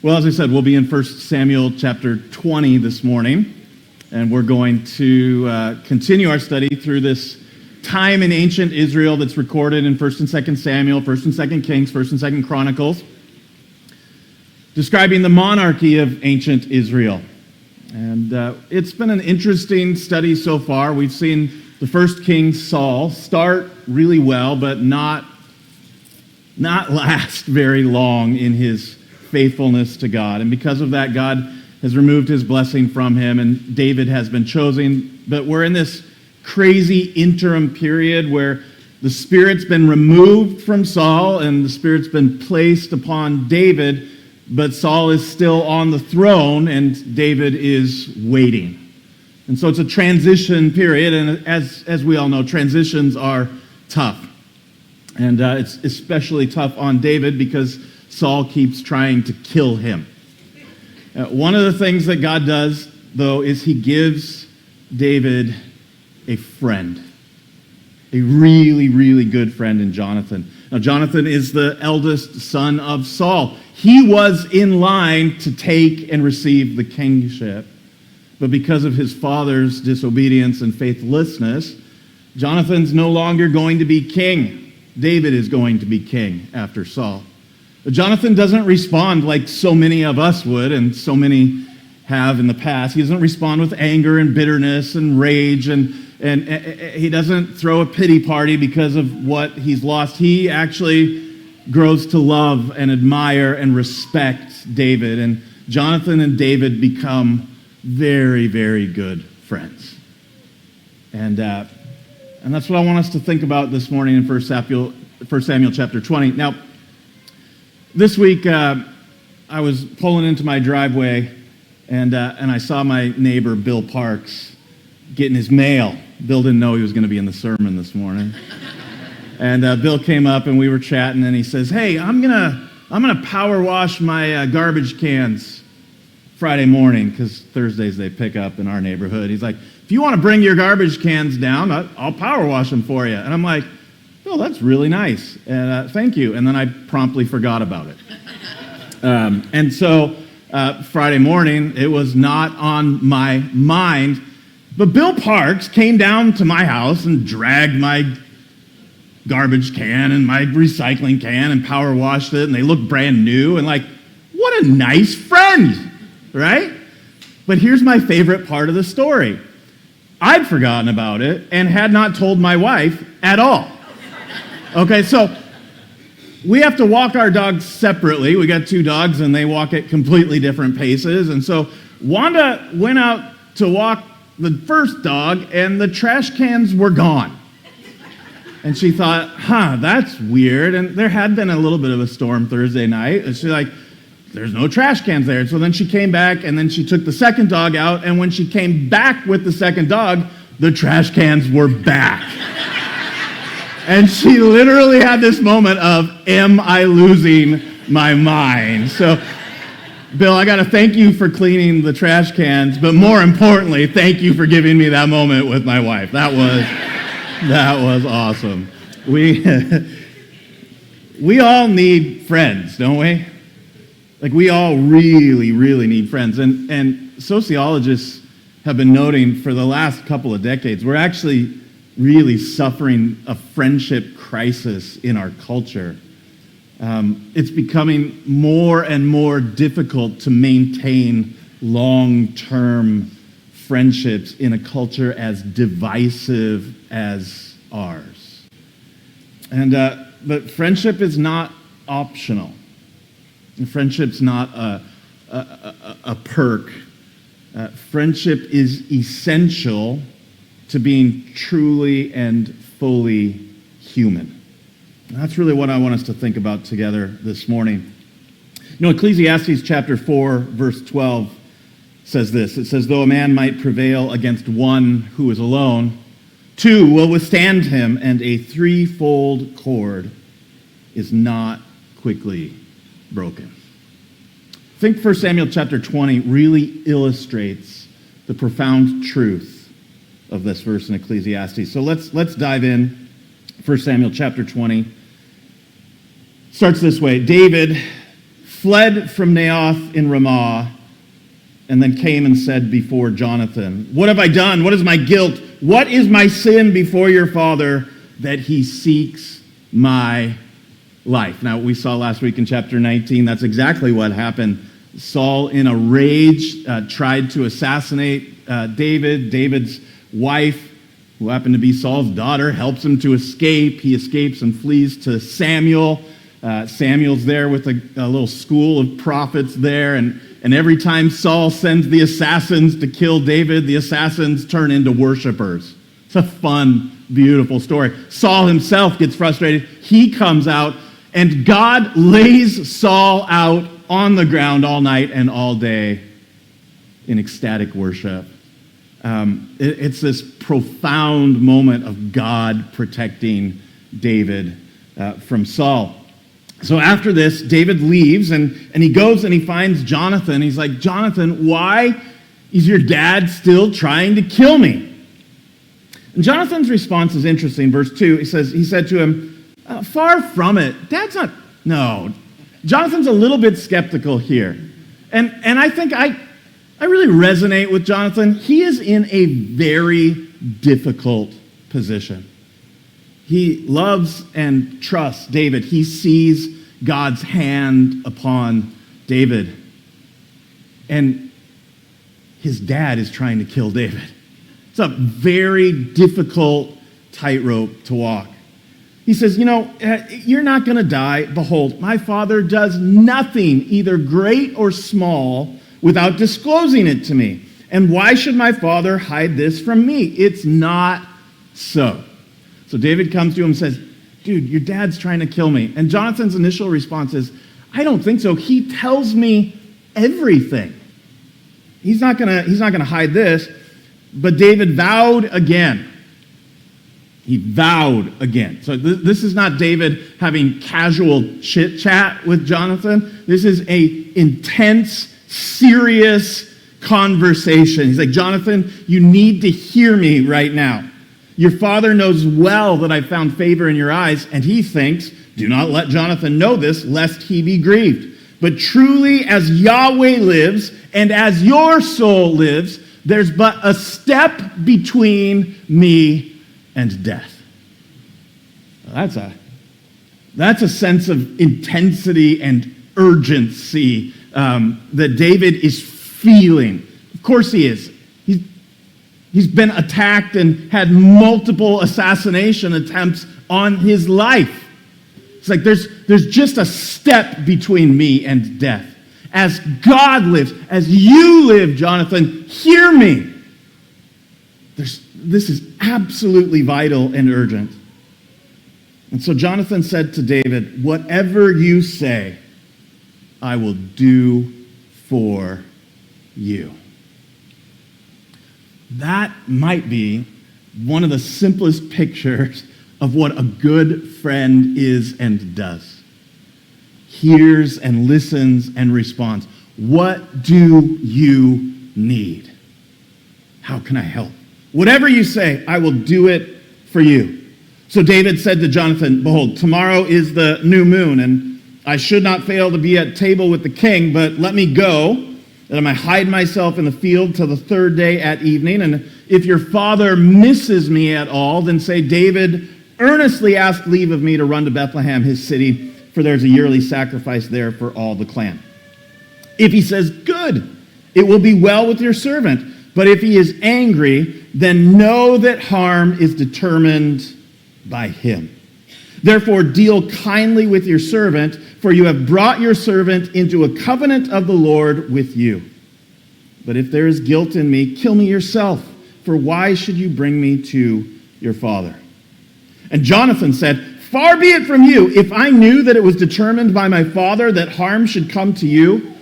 Well, as I said, we'll be in 1 Samuel chapter 20 this morning, and we're going to continue our study through this time in ancient Israel that's recorded in 1 and 2 Samuel, 1 and 2 Kings, 1 and 2 Chronicles, describing the monarchy of ancient Israel. And it's been an interesting study so far. We've seen the first king, Saul, start really well, but not last very long in his faithfulness to God. And because of that, God has removed his blessing from him, and David has been chosen. But we're in this crazy interim period where the Spirit's been removed from Saul and the Spirit's been placed upon David, but Saul is still on the throne and David is waiting. And so it's a transition period, and as we all know, transitions are tough. And it's especially tough on David because Saul keeps trying to kill him. One of the things that God does, though, is he gives David a friend, a really, really good friend in Jonathan. Now, Jonathan is the eldest son of Saul. He was in line to take and receive the kingship, but because of his father's disobedience and faithlessness, Jonathan's no longer going to be king. David is going to be king after Saul. But Jonathan doesn't respond like so many of us would, and so many have in the past. He doesn't respond with anger and bitterness and rage, and he doesn't throw a pity party because of what he's lost. He actually grows to love and admire and respect David, and Jonathan and David become very, very good friends. And that's what I want us to think about this morning in 1 Samuel chapter 20. Now, this week, I was pulling into my driveway, and I saw my neighbor, Bill Parks, getting his mail. Bill didn't know he was going to be in the sermon this morning. And Bill came up, and we were chatting, and he says, "Hey, I'm gonna power wash my garbage cans Friday morning," because Thursdays they pick up in our neighborhood. He's like, "If you want to bring your garbage cans down, I'll power wash them for you." And I'm like, "Oh, that's really nice, and thank you." And then I promptly forgot about it. And so Friday morning, it was not on my mind, but Bill Parks came down to my house and dragged my garbage can and my recycling can and power washed it, and they looked brand new, and like, what a nice friend, right? But here's my favorite part of the story. I'd forgotten about it and had not told my wife at all. Okay, so we have to walk our dogs separately. We got two dogs, and they walk at completely different paces. And so Wanda went out to walk the first dog, and the trash cans were gone. And she thought, that's weird. And there had been a little bit of a storm Thursday night. And she's like, there's no trash cans there. And so then she came back, and then she took the second dog out. And when she came back with the second dog, the trash cans were back. And she literally had this moment of, am I losing my mind? So, Bill, I got to thank you for cleaning the trash cans, but more importantly, thank you for giving me that moment with my wife. That was awesome. We all need friends, don't we? Like, we all really, really need friends. And sociologists have been noting for the last couple of decades, we're actually really suffering a friendship crisis in our culture. It's becoming more and more difficult to maintain long-term friendships in a culture as divisive as ours. And but friendship is not optional. Friendship's not a perk. Friendship is essential to being truly and fully human. And that's really what I want us to think about together this morning. You know, Ecclesiastes chapter 4, verse 12 says this. It says, though a man might prevail against one who is alone, two will withstand him, and a threefold cord is not quickly broken. I think 1 Samuel chapter 20 really illustrates the profound truth of this verse in Ecclesiastes. So let's dive in. 1 Samuel chapter 20 starts this way. David fled from Naioth in Ramah, and then came and said before Jonathan, "What have I done? What is my guilt? What is my sin before your father that he seeks my life?" Now, we saw last week in chapter 19, that's exactly what happened. Saul, in a rage, tried to assassinate David. David's wife, who happened to be Saul's daughter, helps him to escape. He escapes and flees to Samuel. Samuel's there with a little school of prophets there, and every time Saul sends the assassins to kill David, the assassins turn into worshipers. It's a fun, beautiful story. Saul himself gets frustrated. He comes out, and God lays Saul out on the ground all night and all day in ecstatic worship. It's this profound moment of God protecting David from Saul. So after this, David leaves, and he goes and he finds Jonathan. He's like, "Jonathan, why is your dad still trying to kill me?" And Jonathan's response is interesting. Verse 2, he said to him, "Far from it. Dad's not..." No. Jonathan's a little bit skeptical here. And I think I really resonate with Jonathan. He is in a very difficult position. He loves and trusts David. He sees God's hand upon David. And his dad is trying to kill David. It's a very difficult tightrope to walk. He says, "You're not going to die. Behold, my father does nothing, either great or small, without disclosing it to me. And why should my father hide this from me? It's not so." So David comes to him and says, "Dude, your dad's trying to kill me." And Jonathan's initial response is, "I don't think so. He tells me everything. He's not gonna hide this." But David vowed again. He vowed again. So this is not David having casual chit chat with Jonathan. This is a intense, serious conversation. He's like, "Jonathan, you need to hear me right now. Your father knows well that I found favor in your eyes, and he thinks, do not let Jonathan know this, lest he be grieved. But truly, as Yahweh lives, and as your soul lives, there's but a step between me and death." That's a sense of intensity and urgency that David is feeling. Of course he is. He's been attacked and had multiple assassination attempts on his life. It's like there's just a step between me and death. As God lives, as you live, Jonathan, hear me. This is absolutely vital and urgent. And so Jonathan said to David, "Whatever you say, I will do for you." That might be one of the simplest pictures of what a good friend is and does. Hears and listens and responds. "What do you need? How can I help? Whatever you say, I will do it for you." So David said to Jonathan, "Behold, tomorrow is the new moon, and I should not fail to be at table with the king, but let me go, that I might hide myself in the field till the third day at evening. And if your father misses me at all, then say, David earnestly asked leave of me to run to Bethlehem, his city, for there's a yearly sacrifice there for all the clan. If he says, good, it will be well with your servant. But if he is angry, then know that harm is determined by him. Therefore, deal kindly with your servant, for you have brought your servant into a covenant of the Lord with you. But if there is guilt in me, kill me yourself, for why should you bring me to your father?" And Jonathan said, "Far be it from you. If I knew that it was determined by my father that harm should come to you,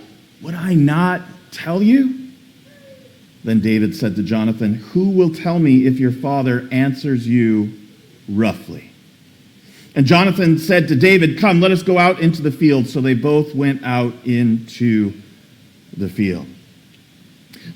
would I not tell you?" Then David said to Jonathan, "Who will tell me if your father answers you roughly?" And Jonathan said to David, "Come, let us go out into the field." So they both went out into the field.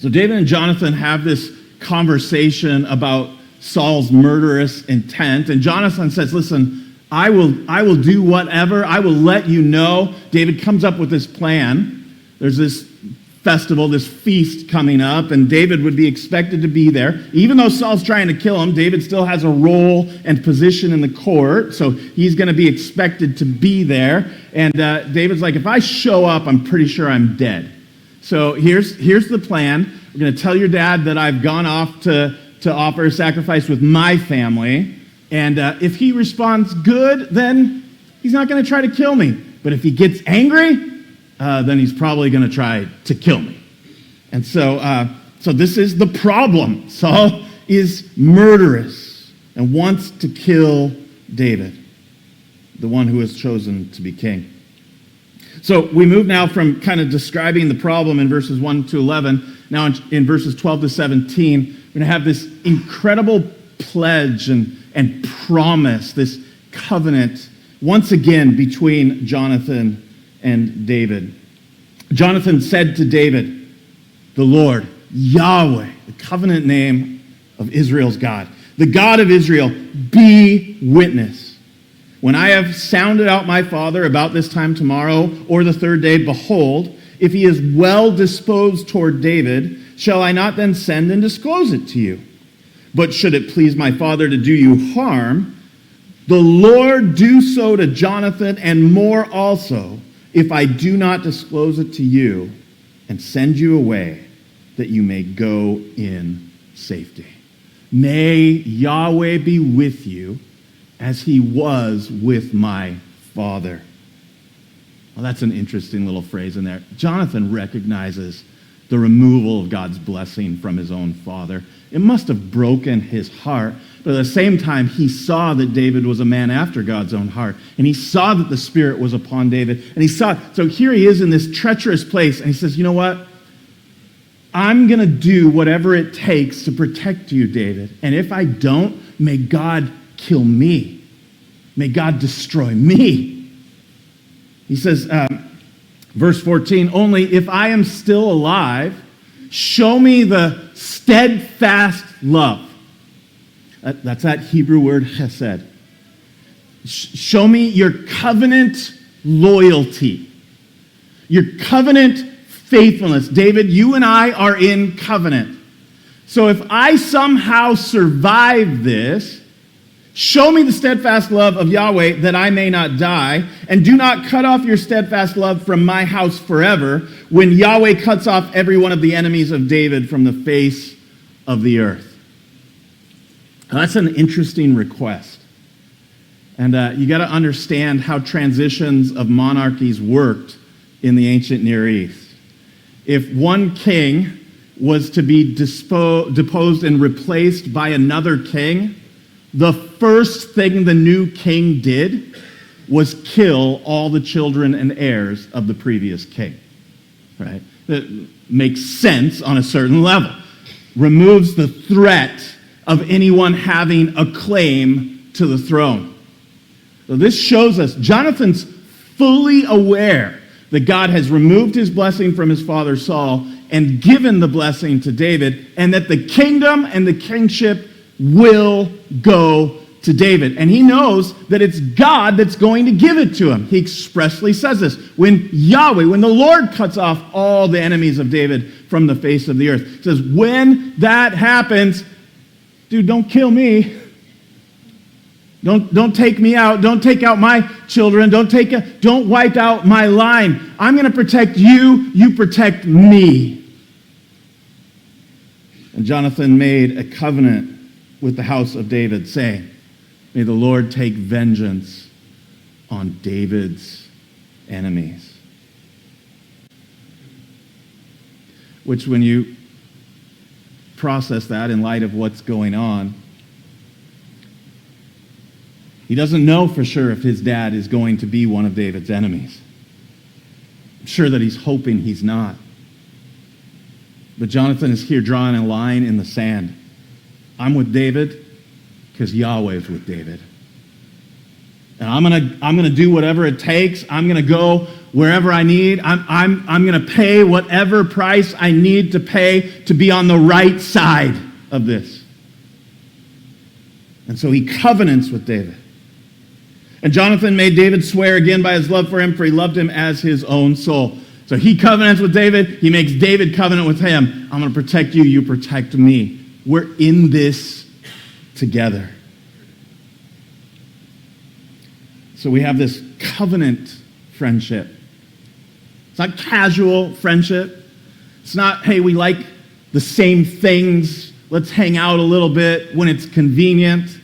So David and Jonathan have this conversation about Saul's murderous intent. And Jonathan says, "Listen, I will do whatever. I will let you know. David comes up with this plan. There's this festival, this feast coming up, and David would be expected to be there. Even though Saul's trying to kill him, David still has a role and position in the court, so he's going to be expected to be there. And David's like, if I show up, I'm pretty sure I'm dead. So here's the plan. We're going to tell your dad that I've gone off to offer a sacrifice with my family, and if he responds good, then he's not going to try to kill me. But if he gets angry, then he's probably going to try to kill me. And so this is the problem. Saul is murderous and wants to kill David, the one who is chosen to be king. So we move now from kind of describing the problem in verses 1 to 11. Now in verses 12 to 17, we're going to have this incredible pledge and promise, this covenant, once again between Jonathan and David. Jonathan said to David, the Lord, Yahweh, the covenant name of Israel's God, the God of Israel, be witness. When I have sounded out my father about this time tomorrow or the third day, behold, if he is well disposed toward David, shall I not then send and disclose it to you? But should it please my father to do you harm, the Lord do so to Jonathan and more also, if I do not disclose it to you and send you away, that you may go in safety. May Yahweh be with you as he was with my father. Well, that's an interesting little phrase in there. Jonathan recognizes the removal of God's blessing from his own father. It must have broken his heart. But at the same time, he saw that David was a man after God's own heart. And he saw that the Spirit was upon David. And he saw, so here he is in this treacherous place. And he says, you know what? I'm going to do whatever it takes to protect you, David. And if I don't, may God kill me. May God destroy me. He says, verse 14, only if I am still alive, show me the steadfast love. That's that Hebrew word chesed. Show me your covenant loyalty, your covenant faithfulness. David, you and I are in covenant. So if I somehow survive this, show me the steadfast love of Yahweh that I may not die, and do not cut off your steadfast love from my house forever when Yahweh cuts off every one of the enemies of David from the face of the earth. Now, that's an interesting request. And you got to understand how transitions of monarchies worked in the ancient Near East. If one king was to be deposed and replaced by another king, the first thing the new king did was kill all the children and heirs of the previous king. Right? That makes sense on a certain level. Removes the threat of anyone having a claim to the throne. So this shows us Jonathan's fully aware that God has removed his blessing from his father Saul and given the blessing to David, and that the kingdom and the kingship will go to David. And he knows that it's God that's going to give it to him. He expressly says this. When the Lord cuts off all the enemies of David from the face of the earth, he says, when that happens, dude, don't kill me. Don't take me out. Don't take out my children. Don't wipe out my line. I'm going to protect you. You protect me. And Jonathan made a covenant with the house of David, saying, may the Lord take vengeance on David's enemies. Which, when you process that in light of what's going on, he doesn't know for sure if his dad is going to be one of David's enemies. I'm sure that he's hoping he's not. But Jonathan is here drawing a line in the sand. I'm with David because Yahweh is with David. And I'm gonna do whatever it takes. I'm gonna go wherever I need. I'm gonna pay whatever price I need to pay to be on the right side of this. And so he covenants with David. And Jonathan made David swear again by his love for him, for he loved him as his own soul. So he covenants with David. He makes David covenant with him. I'm going to protect you. You protect me. We're in this together. So we have this covenant friendship. It's not casual friendship. It's not, hey, we like the same things. Let's hang out a little bit when it's convenient.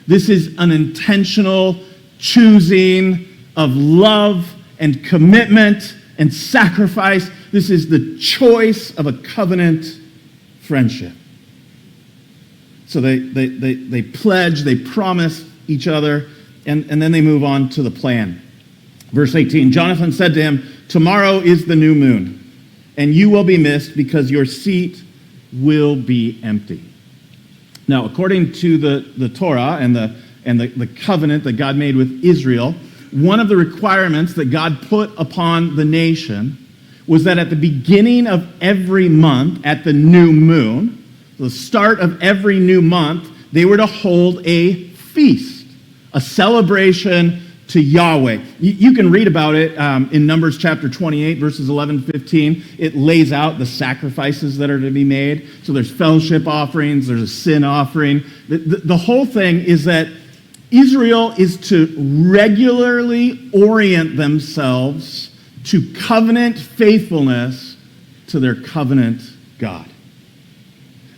This is an intentional choosing of love and commitment and sacrifice. This is the choice of a covenant friendship. So they pledge, they promise each other, and then they move on to the plan. Verse 18, Jonathan said to him, tomorrow is the new moon, and you will be missed because your seat will be empty. Now, according to the Torah and the covenant that God made with Israel, one of the requirements that God put upon the nation was that at the beginning of every month, at the new moon, the start of every new month, they were to hold a feast, a celebration to Yahweh. You can read about it in Numbers chapter 28, verses 11, 15. It lays out the sacrifices that are to be made. So there's fellowship offerings, there's a sin offering. The whole thing is that Israel is to regularly orient themselves to covenant faithfulness to their covenant God.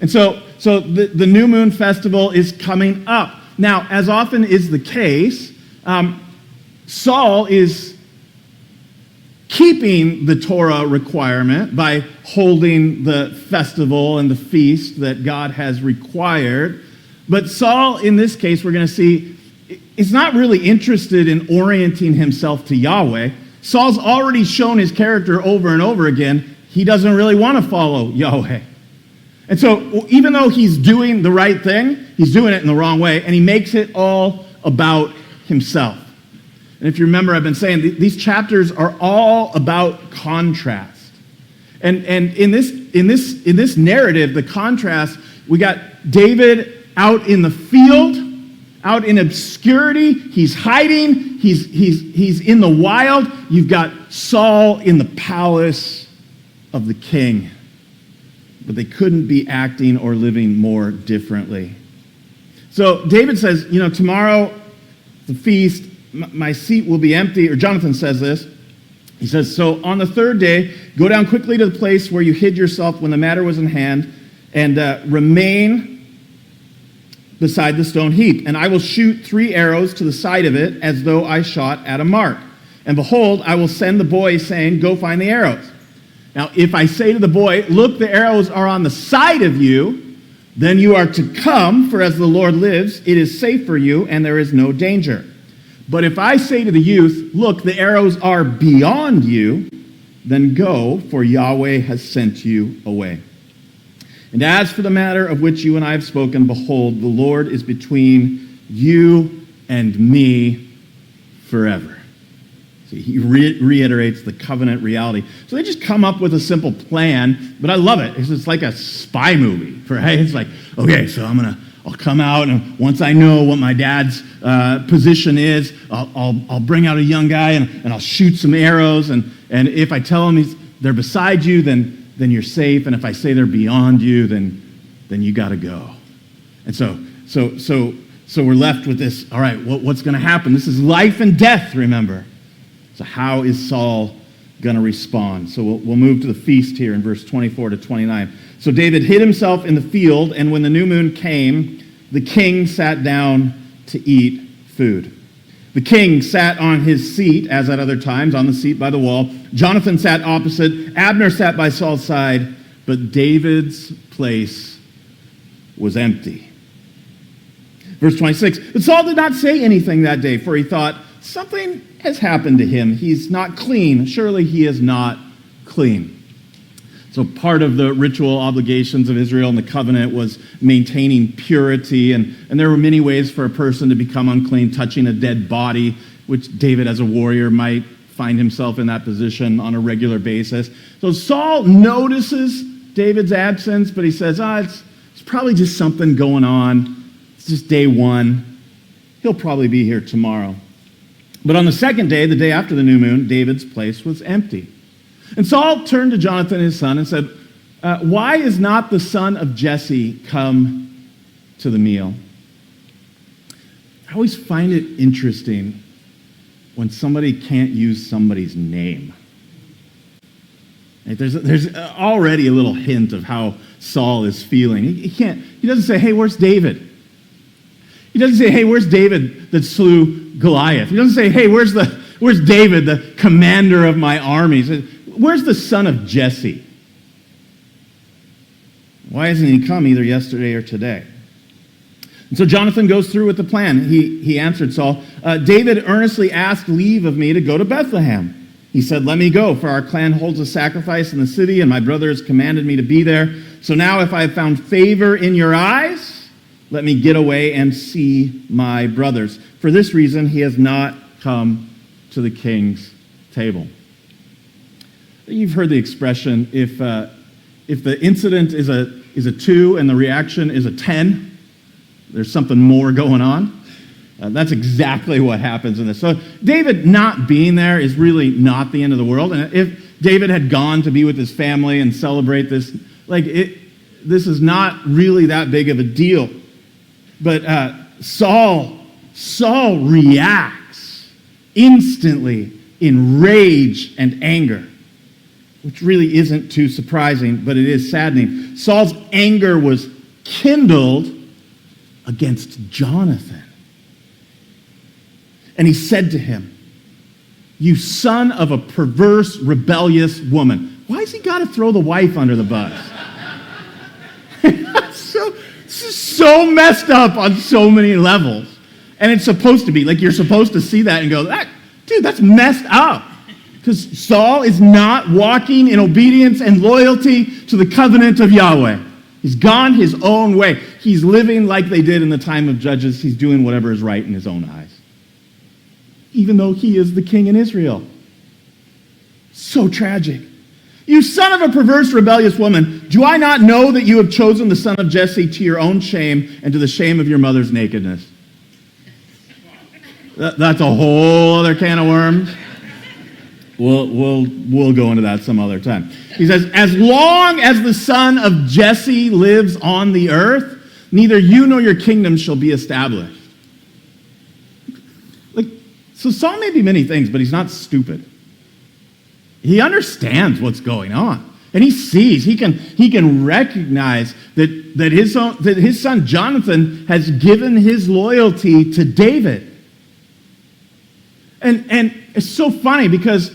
And so the new moon festival is coming up. Now, as often is the case, Saul is keeping the Torah requirement by holding the festival and the feast that God has required. But Saul, in this case, we're going to see, is not really interested in orienting himself to Yahweh. Saul's already shown his character over and over again. He doesn't really want to follow Yahweh. And so even though he's doing the right thing, he's doing it in the wrong way, and he makes it all about himself. And if you remember, I've been saying these chapters are all about contrast. And in this narrative, the contrast, we got David out in the field, out in obscurity. He's hiding. He's in the wild. You've got Saul in the palace of the king. But they couldn't be acting or living more differently. So David says, tomorrow, the feast, my seat will be empty. Or Jonathan says this. He says, so on the third day, go down quickly to the place where you hid yourself when the matter was in hand, and remain beside the stone heap. And I will shoot 3 arrows to the side of it as though I shot at a mark. And behold, I will send the boy saying, go find the arrows. Now, if I say to the boy, look, the arrows are on the side of you, then you are to come, for as the Lord lives, it is safe for you, and there is no danger. But if I say to the youth, look, the arrows are beyond you, then go, for Yahweh has sent you away. And as for the matter of which you and I have spoken, behold, the Lord is between you and me forever. So he reiterates the covenant reality. So they just come up with a simple plan, but I love it. It's like a spy movie, right? It's like, okay, so I'll come out, and once I know what my dad's position is, I'll bring out a young guy, and I'll shoot some arrows, and if I tell him they're beside you, then you're safe, and if I say they're beyond you, then you got to go. And so we're left with this. All right, what's going to happen? This is life and death, remember. So how is Saul going to respond? So we'll move to the feast here in verse 24 to 29. So David hid himself in the field, and when the new moon came, the king sat down to eat food. The king sat on his seat, as at other times, on the seat by the wall. Jonathan sat opposite. Abner sat by Saul's side, but David's place was empty. Verse 26, but Saul did not say anything that day, for he thought, something has happened to him. He's not clean. Surely he is not clean. So part of the ritual obligations of Israel and the covenant was maintaining purity, and there were many ways for a person to become unclean, touching a dead body, which David as a warrior might find himself in that position on a regular basis. So Saul notices David's absence, but he says, it's probably just something going on. It's just day one. He'll probably be here tomorrow. But on the second day, the day after the new moon, David's place was empty. And Saul turned to Jonathan, his son, and said, why is not the son of Jesse come to the meal? I always find it interesting when somebody can't use somebody's name. Right? There's already a little hint of how Saul is feeling. He doesn't say, hey, where's David? He doesn't say, hey, where's David that slew Goliath? He doesn't say, hey, where's David, the commander of my armies? Where's the son of Jesse? Why hasn't he come either yesterday or today? And so Jonathan goes through with the plan. He answered Saul, David earnestly asked leave of me to go to Bethlehem. He said, let me go, for our clan holds a sacrifice in the city, and my brother has commanded me to be there. So now if I have found favor in your eyes, let me get away and see my brothers. For this reason, he has not come to the king's table. You've heard the expression, if the incident is a 2 and the reaction is a 10, there's something more going on. That's exactly what happens in this. So David not being there is really not the end of the world. And if David had gone to be with his family and celebrate this, this is not really that big of a deal. But Saul reacts instantly in rage and anger, which really isn't too surprising, but it is saddening. Saul's anger was kindled against Jonathan. And he said to him, you son of a perverse, rebellious woman. Why has he got to throw the wife under the bus? This is so messed up on so many levels. And it's supposed to be. You're supposed to see that and go, dude, that's messed up. Because Saul is not walking in obedience and loyalty to the covenant of Yahweh. He's gone his own way. He's living like they did in the time of Judges. He's doing whatever is right in his own eyes, even though he is the king in Israel. So tragic. You son of a perverse, rebellious woman, do I not know that you have chosen the son of Jesse to your own shame and to the shame of your mother's nakedness? That's a whole other can of worms. We'll go into that some other time. He says, as long as the son of Jesse lives on the earth, neither you nor your kingdom shall be established. So Saul may be many things, but he's not stupid. He understands what's going on. And he sees, he can recognize that his son Jonathan has given his loyalty to David. And it's so funny because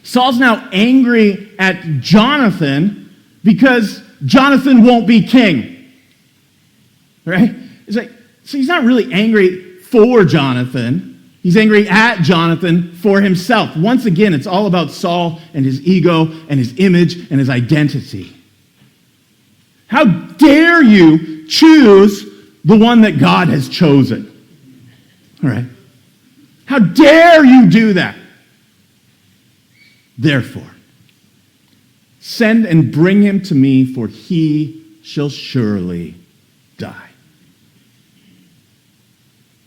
Saul's now angry at Jonathan because Jonathan won't be king. Right? So he's not really angry for Jonathan. He's angry at Jonathan for himself. Once again, it's all about Saul and his ego and his image and his identity. How dare you choose the one that God has chosen? All right? How dare you do that? Therefore, send and bring him to me, for he shall surely die.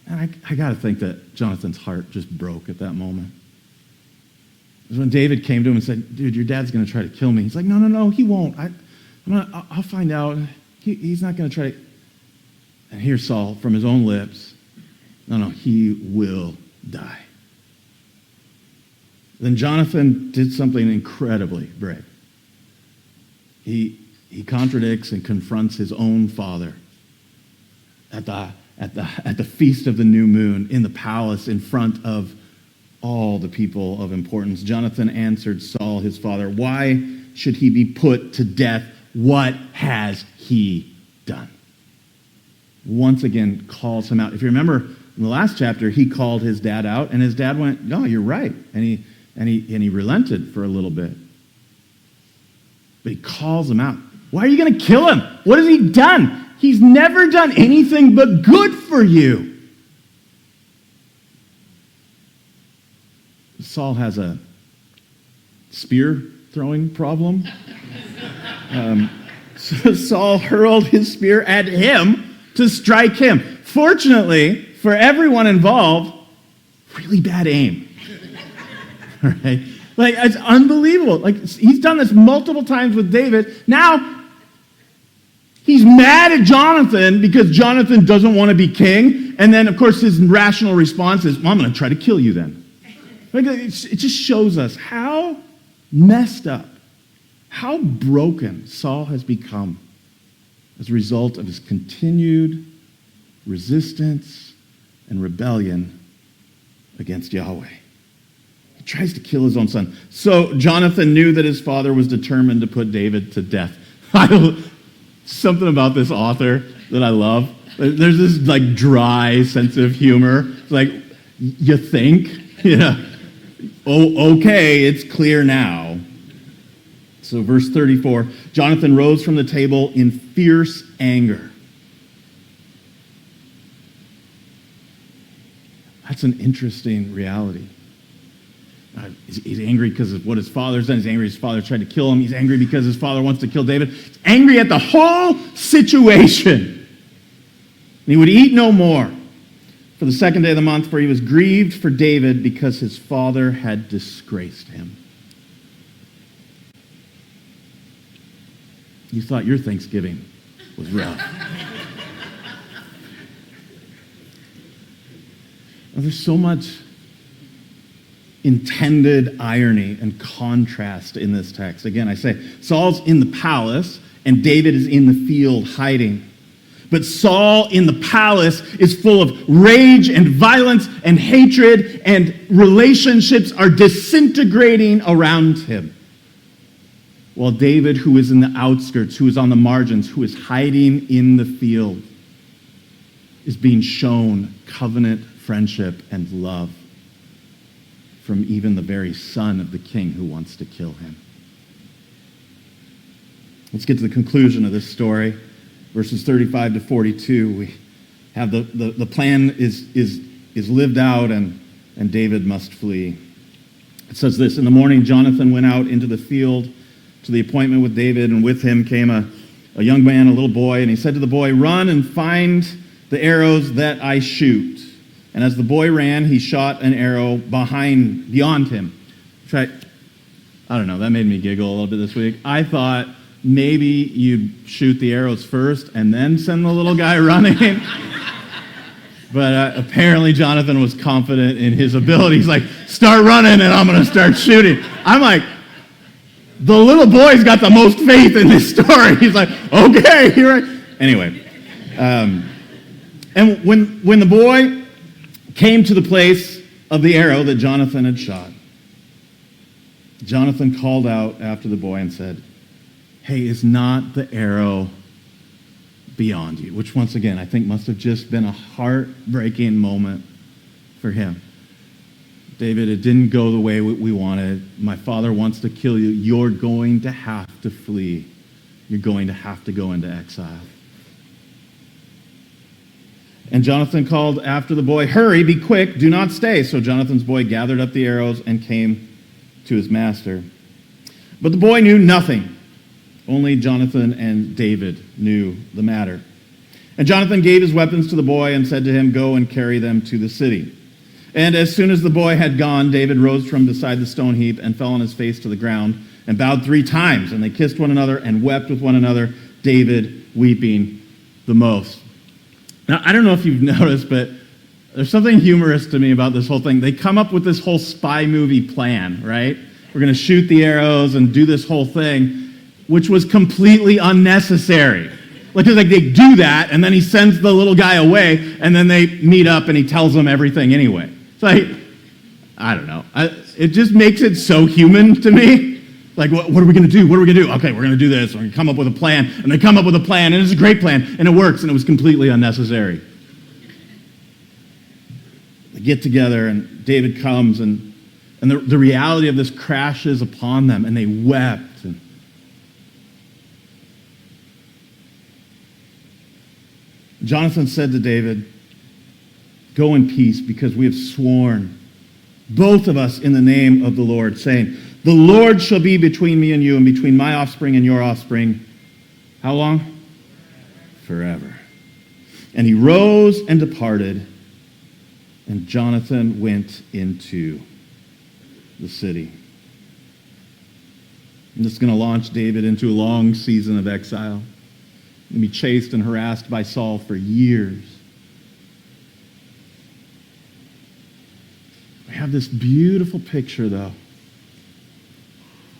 And I got to think that Jonathan's heart just broke at that moment. It was when David came to him and said, dude, your dad's going to try to kill me. He's like, no, he won't. I'll find out. He's not going to try. And here's Saul from his own lips. No, he will die. Then Jonathan did something incredibly brave. He contradicts and confronts his own father at the feast of the new moon in the palace in front of all the people of importance. Jonathan answered Saul, his father, why should he be put to death? What has he done? Once again calls him out. If you remember in the last chapter, he called his dad out, and his dad went, no, you're right. And he relented for a little bit. But he calls him out. Why are you going to kill him? What has he done? He's never done anything but good for you. Saul has a spear throwing problem. So Saul hurled his spear at him to strike him. Fortunately, for everyone involved, really bad aim. All right? Like, it's unbelievable. Like, he's done this multiple times with David. Now, he's mad at Jonathan because Jonathan doesn't want to be king. And then, of course, his rational response is, well, I'm going to try to kill you then. Like, it just shows us how messed up, how broken Saul has become as a result of his continued resistance and rebellion against Yahweh. He tries to kill his own son. So Jonathan knew that his father was determined to put David to death. Something about this author that I love. There's this like dry sense of humor. It's like, you think? Oh, okay, it's clear now. So verse 34, Jonathan rose from the table in fierce anger. That's an interesting reality. He's angry because of what his father's done. He's angry his father tried to kill him. He's angry because his father wants to kill David. He's angry at the whole situation. And he would eat no more for the second day of the month, for he was grieved for David because his father had disgraced him. You thought your Thanksgiving was rough. Well, there's so much intended irony and contrast in this text. Again, I say, Saul's in the palace and David is in the field hiding. But Saul in the palace is full of rage and violence and hatred, and relationships are disintegrating around him. While David, who is in the outskirts, who is on the margins, who is hiding in the field, is being shown covenant friendship and love from even the very son of the king who wants to kill him. Let's get to the conclusion of this story. Verses 35 to 42, we have the plan is lived out, and David must flee. It says this, in the morning Jonathan went out into the field to the appointment with David, and with him came a young man, a little boy, and he said to the boy, run and find the arrows that I shoot. And as the boy ran, he shot an arrow beyond him. I don't know, that made me giggle a little bit this week. I thought maybe you'd shoot the arrows first and then send the little guy running. But apparently Jonathan was confident in his ability. He's like, start running and I'm going to start shooting. I'm like, the little boy's got the most faith in this story. He's like, okay, here I... Anyway. And when the boy came to the place of the arrow that Jonathan had shot, Jonathan called out after the boy and said, hey, is not the arrow beyond you? Which, once again, I think must have just been a heartbreaking moment for him. David, it didn't go the way we wanted. My father wants to kill you. You're going to have to flee. You're going to have to go into exile. And Jonathan called after the boy, hurry, be quick, do not stay. So Jonathan's boy gathered up the arrows and came to his master. But the boy knew nothing. Only Jonathan and David knew the matter. And Jonathan gave his weapons to the boy and said to him, go and carry them to the city. And as soon as the boy had gone, David rose from beside the stone heap and fell on his face to the ground and bowed 3 times. And they kissed one another and wept with one another, David weeping the most. Now, I don't know if you've noticed, but there's something humorous to me about this whole thing. They come up with this whole spy movie plan, right? We're going to shoot the arrows and do this whole thing, which was completely unnecessary. Like they do that, and then he sends the little guy away, and then they meet up, and he tells them everything anyway. It's like, I don't know. It just makes it so human to me. Like, what are we going to do? What are we going to do? Okay, we're going to do this. We're going to come up with a plan. And they come up with a plan, and it's a great plan, and it works, and it was completely unnecessary. They get together, and David comes, and the reality of this crashes upon them, and they wept. And Jonathan said to David, go in peace, because we have sworn, both of us, in the name of the Lord, saying, the Lord shall be between me and you, and between my offspring and your offspring. How long? Forever. And he rose and departed. And Jonathan went into the city. And this is going to launch David into a long season of exile. He's going to be chased and harassed by Saul for years. We have this beautiful picture, though,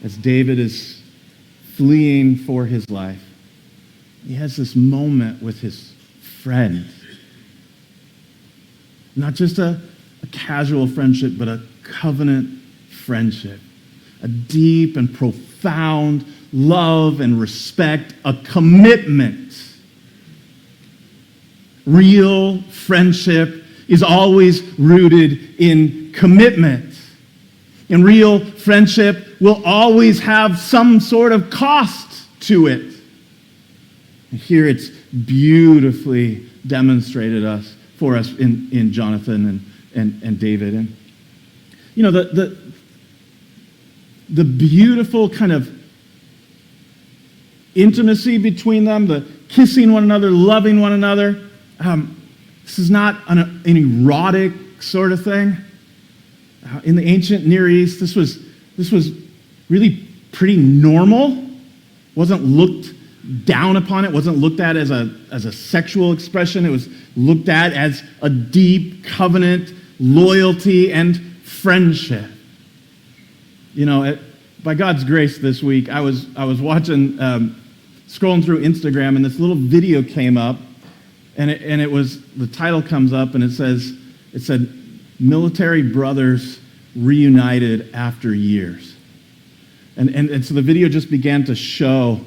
as David is fleeing for his life. He has this moment with his friend. Not just a casual friendship, but a covenant friendship. A deep and profound love and respect, a commitment. Real friendship is always rooted in commitment. And real friendship will always have some sort of cost to it. And here it's beautifully demonstrated for us in Jonathan and David. And you know, the beautiful kind of intimacy between them, the kissing one another, loving one another. This is not an erotic sort of thing. In the ancient Near East, this was really pretty normal. Wasn't looked down upon. It wasn't looked at as a sexual expression. It was looked at as a deep covenant, loyalty, and friendship. You know, by God's grace this week, I was watching, scrolling through Instagram, and this little video came up, and it was, the title comes up, and it said, "Military brothers reunited after years." And so the video just began to show,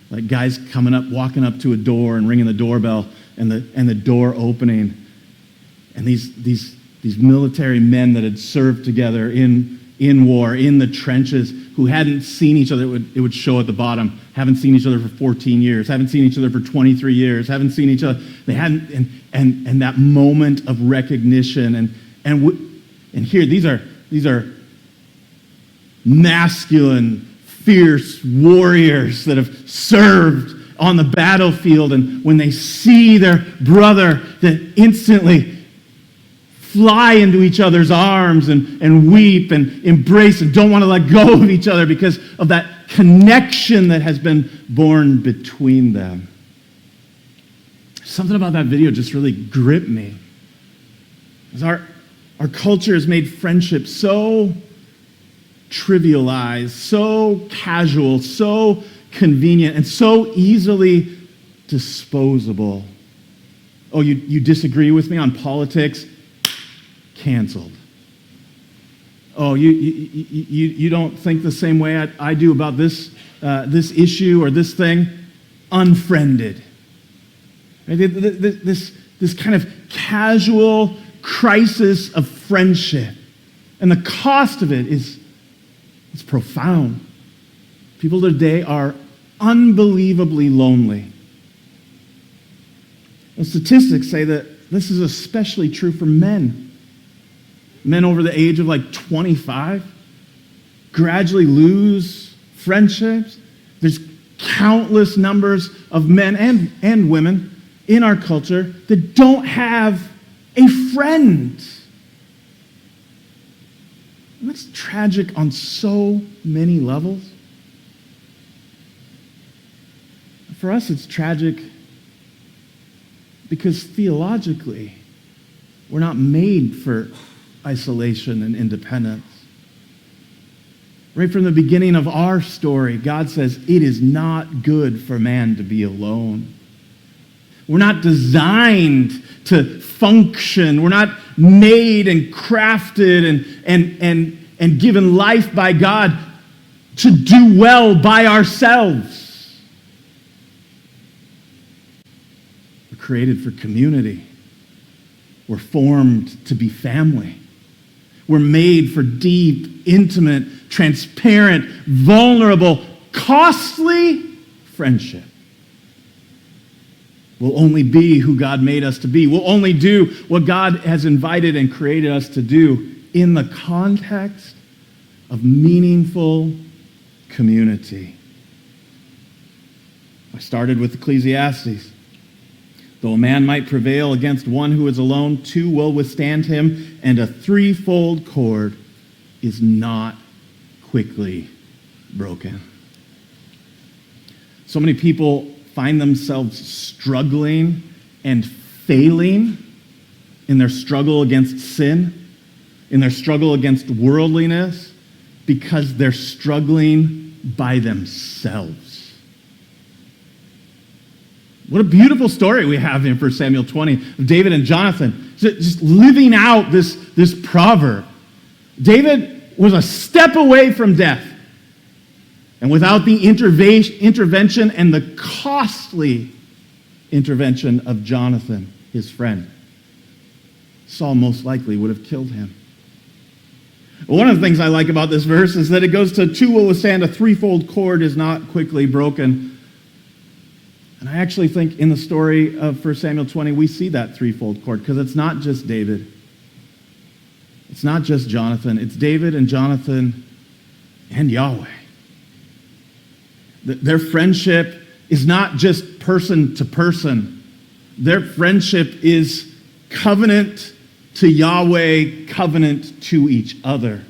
like, guys coming up, walking up to a door and ringing the doorbell, and the door opening, and these military men that had served together in war, in the trenches, who hadn't seen each other. It would show at the bottom, haven't seen each other for 14 years, haven't seen each other for 23 years, haven't seen each other. They hadn't, and that moment of recognition, and here these are masculine, fierce warriors that have served on the battlefield, and when they see their brother, that instantly fly into each other's arms and weep and embrace and don't want to let go of each other because of that connection that has been born between them. Something about that video just really gripped me. As our culture has made friendship so trivialized, so casual, so convenient, and so easily disposable. Oh, you disagree with me on politics? Canceled. Oh, you don't think the same way I do about this issue or this thing? Unfriended. Right? This kind of casual crisis of friendship, and the cost of it is profound. People today are unbelievably lonely. And statistics say that this is especially true for men. Men over the age of like 25 gradually lose friendships. There's countless numbers of men and women in our culture that don't have a friend. And that's tragic on so many levels. For us, it's tragic because theologically, we're not made for isolation and independence. Right from the beginning of our story, God says it is not good for man to be alone. We're not designed to function. We're not made and crafted and given life by God to do well by ourselves. We're created for community. We're formed to be family. We're made for deep, intimate, transparent, vulnerable, costly friendship. We'll only be who God made us to be. We'll only do what God has invited and created us to do in the context of meaningful community. I started with Ecclesiastes. Though a man might prevail against one who is alone, two will withstand him, and a threefold cord is not quickly broken. So many people find themselves struggling and failing in their struggle against sin, in their struggle against worldliness, because they're struggling by themselves. What a beautiful story we have in 1 Samuel 20 of David and Jonathan, just living out this proverb. David was a step away from death. And without the intervention and the costly intervention of Jonathan, his friend, Saul most likely would have killed him. One of the things I like about this verse is that it goes to two will withstand, a threefold cord is not quickly broken. And I actually think in the story of 1 Samuel 20, we see that threefold cord, because it's not just David. It's not just Jonathan. It's David and Jonathan and Yahweh. Their friendship is not just person to person. Their friendship is covenant to Yahweh, covenant to each other.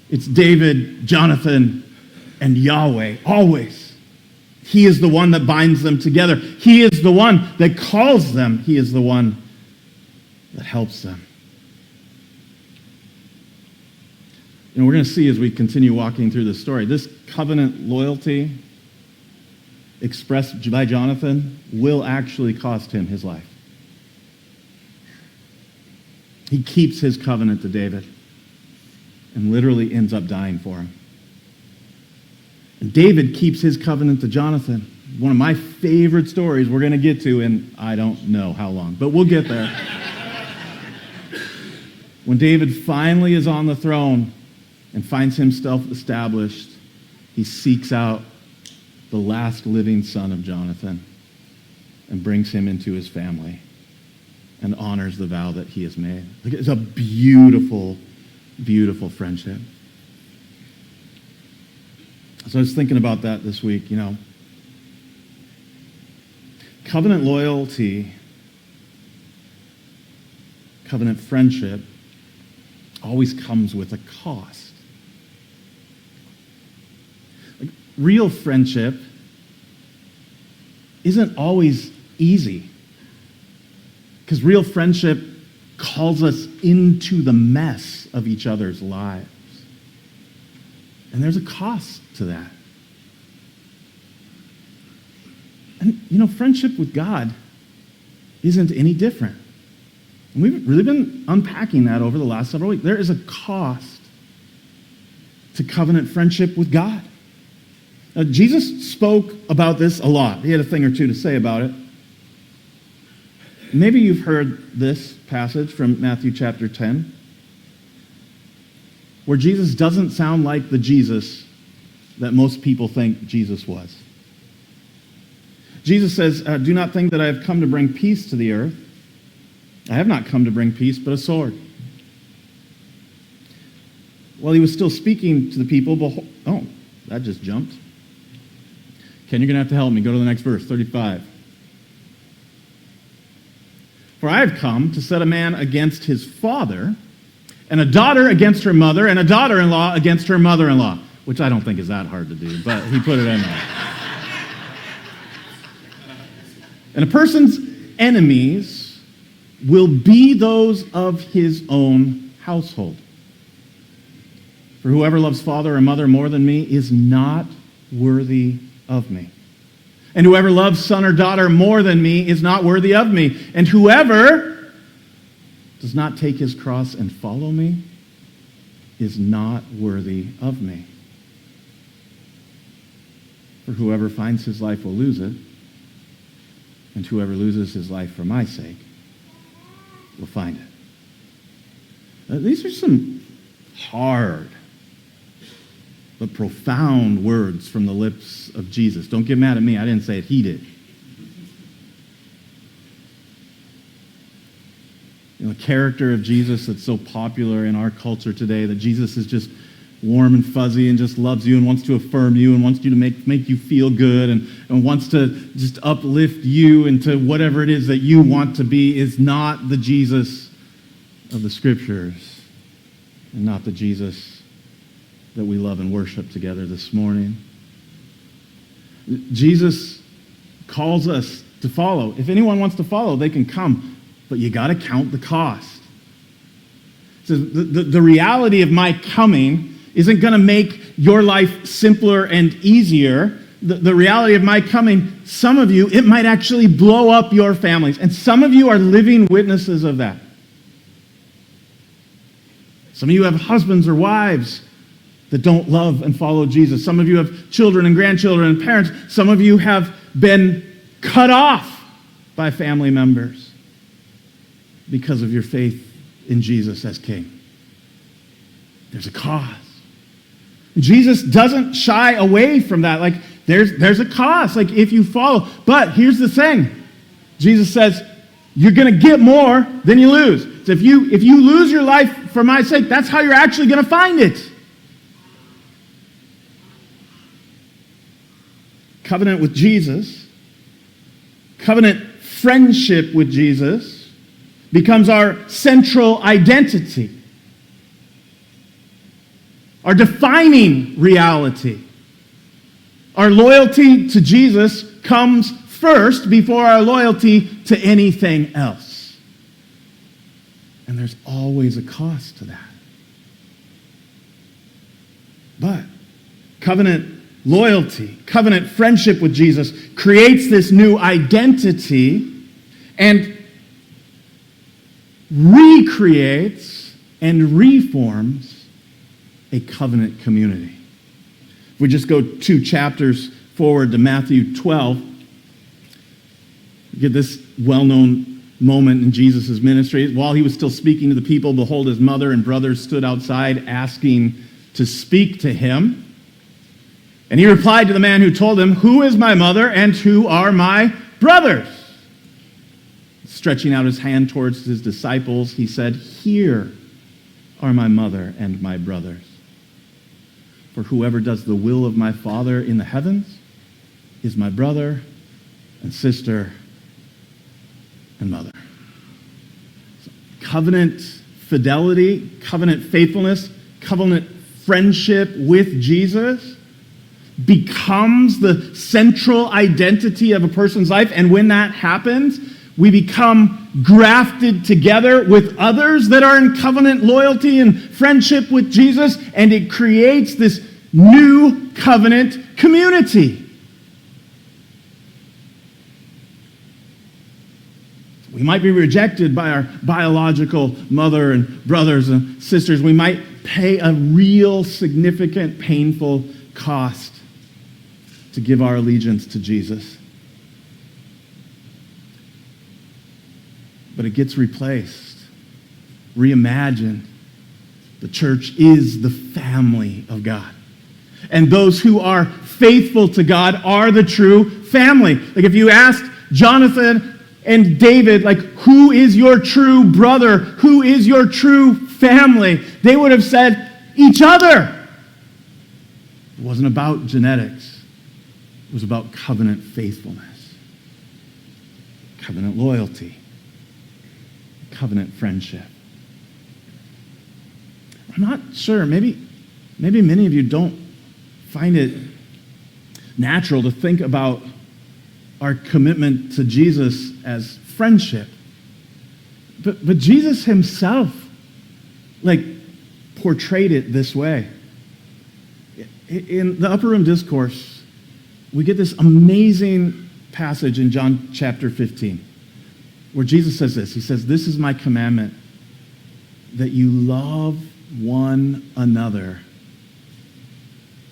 It's David, Jonathan, and Yahweh, always. He is the one that binds them together. He is the one that calls them. He is the one that helps them. You know, we're going to see as we continue walking through this story, this covenant loyalty expressed by Jonathan will actually cost him his life. He keeps his covenant to David and literally ends up dying for him. And David keeps his covenant to Jonathan. One of my favorite stories we're going to get to in I don't know how long, but we'll get there. When David finally is on the throne and finds himself established, he seeks out the last living son of Jonathan and brings him into his family and honors the vow that he has made. It's a beautiful, beautiful friendship. So I was thinking about that this week, you know. Covenant loyalty, covenant friendship always comes with a cost. Like, real friendship isn't always easy, because real friendship calls us into the mess of each other's lives. And there's a cost to that. And, you know, friendship with God isn't any different. And we've really been unpacking that over the last several weeks. There is a cost to covenant friendship with God. Now, Jesus spoke about this a lot. He had a thing or two to say about it. Maybe you've heard this passage from Matthew chapter 10, where Jesus doesn't sound like the Jesus that most people think Jesus was. Jesus says, do not think that I have come to bring peace to the earth. I have not come to bring peace, but a sword. While he was still speaking to the people, that just jumped. Ken, you're going to have to help me. Go to the next verse, 35. For I have come to set a man against his father, and a daughter against her mother, and a daughter-in-law against her mother-in-law, which I don't think is that hard to do, but he put it in there. And a person's enemies will be those of his own household. For whoever loves father or mother more than me is not worthy of me. And whoever loves son or daughter more than me is not worthy of me. And whoever does not take his cross and follow me is not worthy of me. For whoever finds his life will lose it, and whoever loses his life for my sake will find it. These are some hard but profound words from the lips of Jesus. Don't get mad at me. I didn't say it. He did. You know, the character of Jesus that's so popular in our culture today, that Jesus is just warm and fuzzy and just loves you and wants to affirm you and wants you to make you feel good and wants to just uplift you into whatever it is that you want to be is not the Jesus of the Scriptures and not the Jesus that we love and worship together this morning. Jesus calls us to follow. If anyone wants to follow, they can come, but you got to count the cost. So the reality of my coming isn't going to make your life simpler and easier. The reality of my coming, some of you, it might actually blow up your families. And some of you are living witnesses of that. Some of you have husbands or wives that don't love and follow Jesus. Some of you have children and grandchildren and parents. Some of you have been cut off by family members because of your faith in Jesus as King. There's a cost. Jesus doesn't shy away from that. Like, there's a cost, like, if you follow. But here's the thing. Jesus says, you're going to get more than you lose. So if you lose your life for my sake, that's how you're actually going to find it. Covenant with Jesus, covenant friendship with Jesus becomes our central identity. Our defining reality. Our loyalty to Jesus comes first before our loyalty to anything else. And there's always a cost to that. But covenant loyalty, covenant friendship with Jesus creates this new identity and recreates and reforms a covenant community. If we just go 2 chapters forward to Matthew 12, we get this well-known moment in Jesus' ministry. While he was still speaking to the people, behold, his mother and brothers stood outside asking to speak to him. And he replied to the man who told him, "Who is my mother and who are my brothers?" Stretching out his hand towards his disciples, he said, "Here are my mother and my brothers. For whoever does the will of my Father in the heavens is my brother and sister and mother." So, covenant fidelity, covenant faithfulness, covenant friendship with Jesus becomes the central identity of a person's life. And when that happens, we become grafted together with others that are in covenant loyalty and friendship with Jesus, and it creates this new covenant community. We might be rejected by our biological mother and brothers and sisters. We might pay a real, significant, painful cost to give our allegiance to Jesus. But it gets replaced, reimagined. The church is the family of God. And those who are faithful to God are the true family. Like if you asked Jonathan and David, like, who is your true brother? Who is your true family? They would have said, each other. It wasn't about genetics. It was about covenant faithfulness, covenant loyalty, covenant friendship. I'm not sure. Maybe many of you don't find it natural to think about our commitment to Jesus as friendship. But Jesus himself, portrayed it this way. In the Upper Room Discourse, we get this amazing passage in John chapter 15, where Jesus says this. He says, "This is my commandment, that you love one another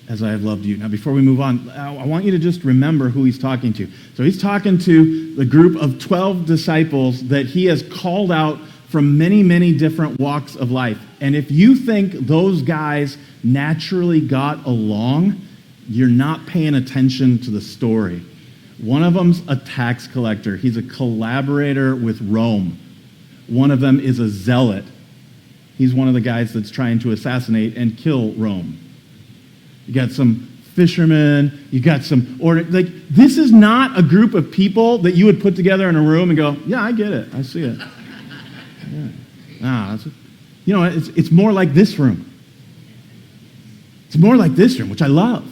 as I have loved you." Now, before we move on, I want you to just remember who he's talking to. So he's talking to the group of 12 disciples that he has called out from many, many different walks of life. And if you think those guys naturally got along, you're not paying attention to the story. One of them's a tax collector. He's a collaborator with Rome. One of them is a zealot. He's one of the guys that's trying to assassinate and kill Rome. You got some fishermen, you got some order. Like, this is not a group of people that you would put together in a room and go, yeah, I get it, I see it. Yeah. It's more like this room. It's more like this room, which I love.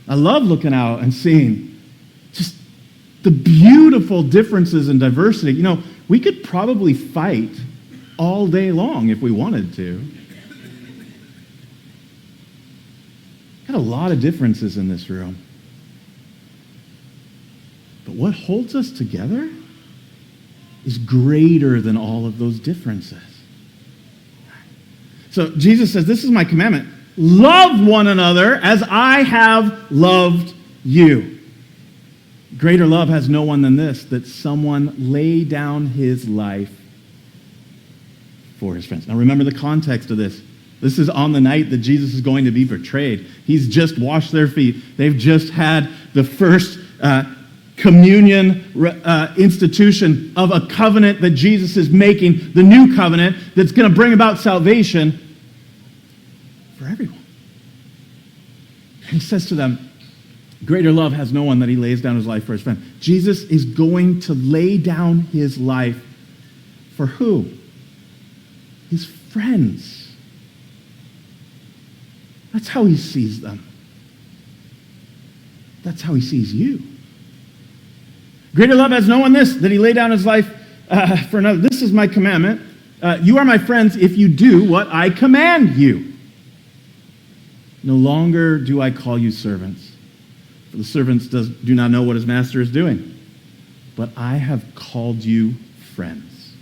I love looking out and seeing just the beautiful differences and diversity. We could probably fight all day long if we wanted to. Got a lot of differences in this room. But what holds us together is greater than all of those differences. So Jesus says, this is my commandment. Love one another as I have loved you. Greater love has no one than this, that someone lay down his life for his friends. Now remember the context of this. This is on the night that Jesus is going to be betrayed. He's just washed their feet. They've just had the first communion institution of a covenant that Jesus is making, the new covenant that's going to bring about salvation for everyone. He says to them, greater love has no one that he lays down his life for his friend. Jesus is going to lay down his life for who? His friends. That's how he sees them. That's how he sees you. Greater love has no one this, that he laid down his life for another. This is my commandment. You are my friends if you do what I command you. No longer do I call you servants, for the servants do not know what his master is doing. But I have called you friends.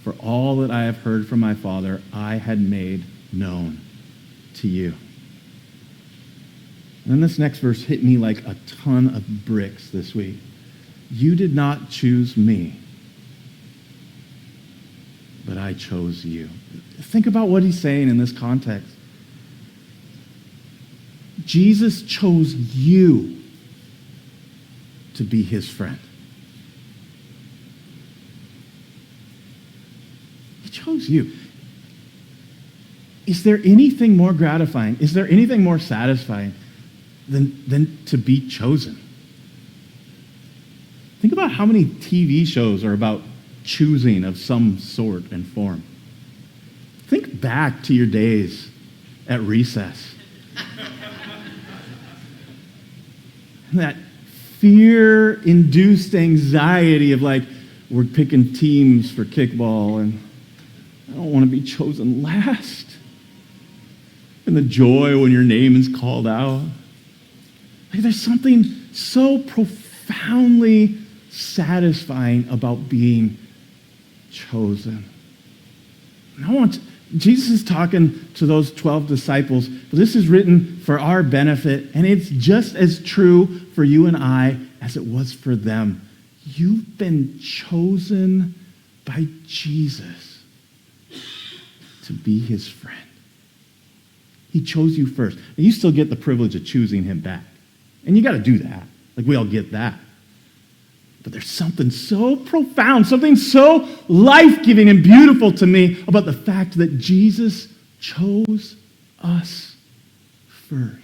For all that I have heard from my Father, I had made known to you. And then this next verse hit me like a ton of bricks this week. You did not choose me, but I chose you. Think about what he's saying in this context. Jesus chose you to be his friend. He chose you. Is there anything more gratifying? Is there anything more satisfying than to be chosen? Think about how many TV shows are about choosing of some sort and form. Think back to your days at recess. That fear-induced anxiety of like, we're picking teams for kickball and I don't want to be chosen last. And the joy when your name is called out. Like, there's something so profoundly satisfying about being chosen. And Jesus is talking to those 12 disciples, but this is written for our benefit, and it's just as true for you and I as it was for them. You've been chosen by Jesus to be his friend. He chose you first. And you still get the privilege of choosing him back. And you got to do that. Like, we all get that. But there's something so profound, something so life-giving and beautiful to me about the fact that Jesus chose us first.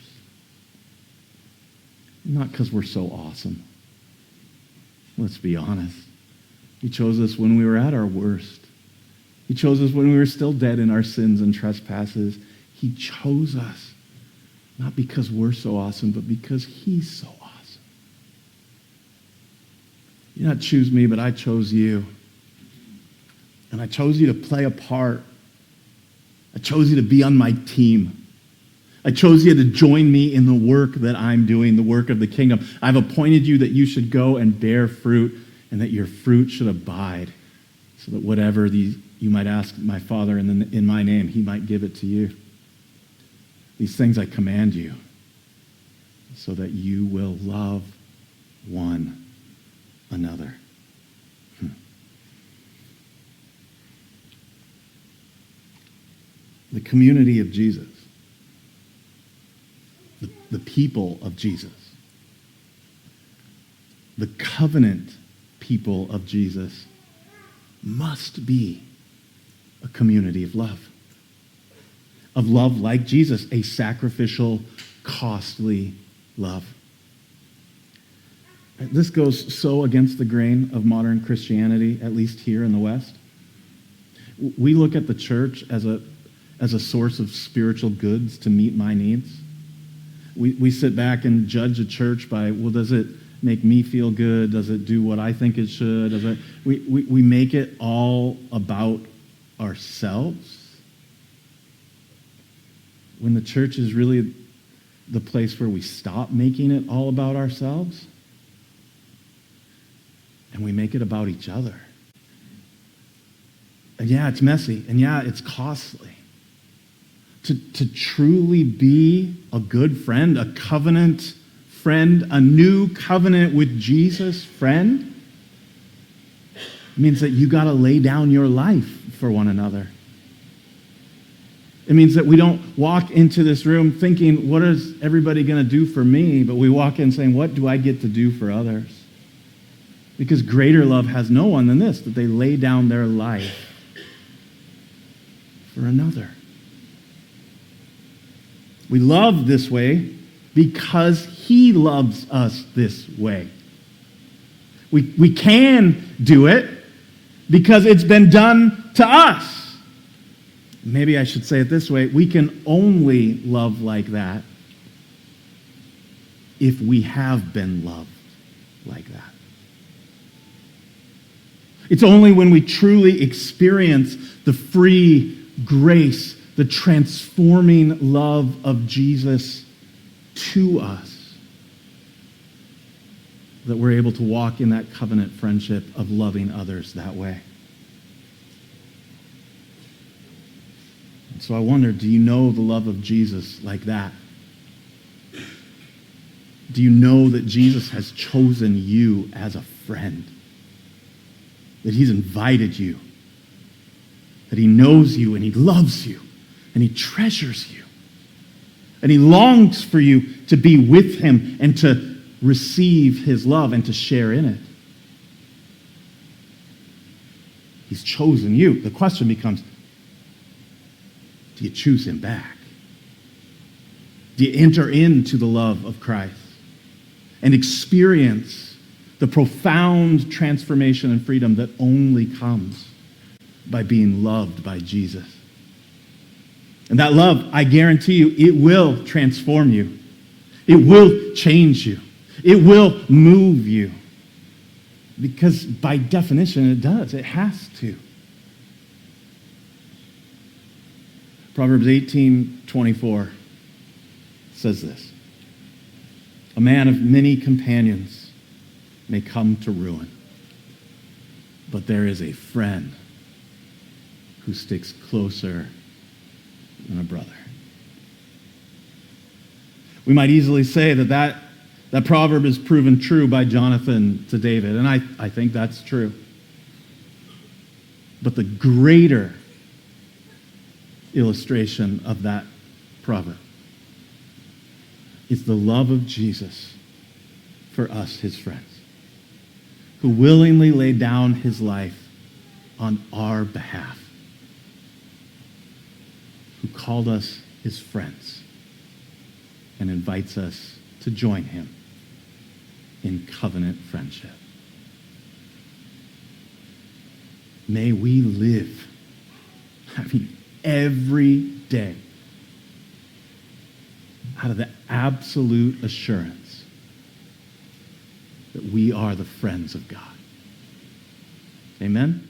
Not because we're so awesome. Let's be honest. He chose us when we were at our worst. He chose us when we were still dead in our sins and trespasses. He chose us, not because we're so awesome, but because he's so awesome. You did not choose me, but I chose you. And I chose you to play a part. I chose you to be on my team. I chose you to join me in the work that I'm doing, the work of the kingdom. I've appointed you that you should go and bear fruit, and that your fruit should abide, so that whatever you might ask my Father in my name, he might give it to you. These things I command you, so that you will love one another. The community of Jesus, the people of Jesus, the covenant people of Jesus must be a community of love. of love like Jesus, a sacrificial, costly love. This goes so against the grain of modern Christianity, at least here in the West. We look at the church as a source of spiritual goods to meet my needs. We sit back and judge a church by, well, does it make me feel good? Does it do what I think it should? We make it all about ourselves, when the church is really the place where we stop making it all about ourselves and we make it about each other. And yeah, it's messy, and yeah, it's costly. To truly be a good friend, a covenant friend, a new covenant with Jesus friend, means that you got to lay down your life for one another. It means that we don't walk into this room thinking, what is everybody going to do for me? But we walk in saying, what do I get to do for others? Because greater love has no one than this, that they lay down their life for another. We love this way because he loves us this way. We can do it because it's been done to us. Maybe I should say it this way. We can only love like that if we have been loved like that. It's only when we truly experience the free grace, the transforming love of Jesus to us, that we're able to walk in that covenant friendship of loving others that way. And so I wonder, do you know the love of Jesus like that? Do you know that Jesus has chosen you as a friend? That he's invited you? That he knows you and he loves you and he treasures you? And he longs for you to be with him and to receive his love and to share in it. He's chosen you. The question becomes, do you choose him back? Do you enter into the love of Christ and experience the profound transformation and freedom that only comes by being loved by Jesus? And that love, I guarantee you, it will transform you. It will change you. It will move you. Because by definition, it does. It has to. Proverbs 18:24 says this: a man of many companions may come to ruin, but there is a friend who sticks closer than a brother. We might easily say that proverb is proven true by Jonathan to David, and I think that's true. But the greater illustration of that proverb is the love of Jesus for us, his friends, who willingly laid down his life on our behalf, who called us his friends and invites us to join him in covenant friendship. May we live, every day out of the absolute assurance that we are the friends of God. Amen?